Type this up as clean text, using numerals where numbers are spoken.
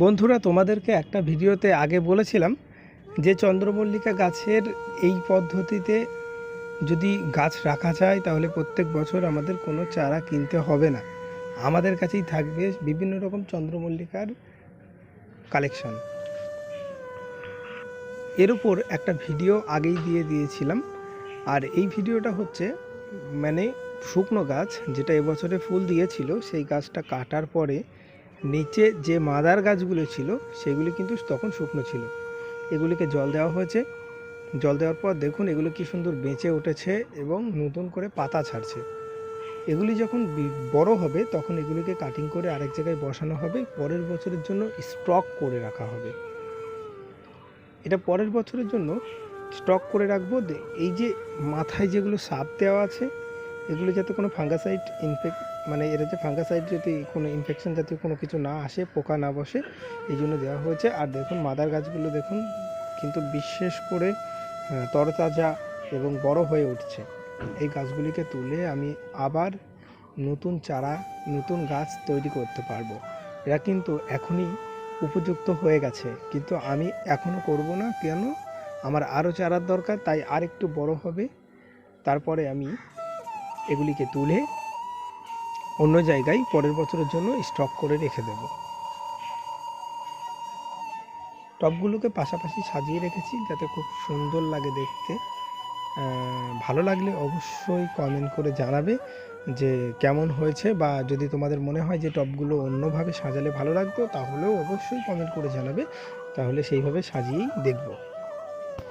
বন্ধুরা, তোমাদেরকে একটা ভিডিওতে আগে বলেছিলাম যে চন্দ্রমল্লিকা গাছের এই পদ্ধতিতে যদি গাছ রাখা যায় তাহলে প্রত্যেক বছর আমাদের কোনো চারা কিনতে হবে না, আমাদের কাছেই থাকবে বিভিন্ন রকম চন্দ্রমল্লিকার কালেকশন। এর উপর একটা ভিডিও আগেই দিয়ে দিয়েছিলাম। আর এই ভিডিওটা হচ্ছে শুকনো গাছ যেটা এবছরে ফুল দিয়েছিল, সেই গাছটা কাটার পরে নিচে যে মাদার গাছগুলো ছিল সেগুলি কিন্তু তখন শুকনো ছিল। এগুলিকে জল দেওয়া হয়েছে। জল দেওয়ার পর দেখুন এগুলো কি সুন্দর বেঁচে উঠেছে এবং নতুন করে পাতা ছাড়ছে। এগুলি যখন বড় হবে তখন এগুলিকে কাটিং করে আরেক জায়গায় বসানো হবে, পরের বছরের জন্য স্টক করে রাখা হবে। এটা পরের বছরের জন্য স্টক করে রাখবো। এই যে মাথায় যেগুলো সাপ দেওয়া আছে এগুলো যাতে কোনো ফাঙ্গাসাইড এরা যে ফাঙ্গাসাইড যদি কোনো ইনফেকশন জাতীয় কোনো কিছু না আসে, পোকা না বসে, এই জন্য দেওয়া হয়েছে। আর দেখুন মাদার গাছগুলো দেখুন কিন্তু বিশেষ করে তরতাজা এবং বড় হয়ে উঠছে। এই গাছগুলিকে তুলে আমি আবার নতুন চারা, নতুন গাছ তৈরি করতে পারবো। এরা কিন্তু এখনই উপযুক্ত হয়ে গেছে, কিন্তু আমি এখনও করব না। কেন? আমার আরও চারার দরকার, তাই আর একটু বড় হবে। তারপরে আমি এগুলিকে তুলে অন্য জায়গায় পরের বছরের জন্য স্টক করে রেখে দেব। টবগুলোকে পাশাপাশি সাজিয়ে রেখেছি যাতে খুব সুন্দর লাগে দেখতে। ভালো লাগলে অবশ্যই কমেন্ট করে জানাবে যে কেমন হয়েছে, বা যদি তোমাদের মনে হয় যে টবগুলো অন্যভাবে সাজালে ভালো লাগতো তাহলেও অবশ্যই কমেন্ট করে জানাবে, তাহলে সেইভাবে সাজিয়েই দেখব।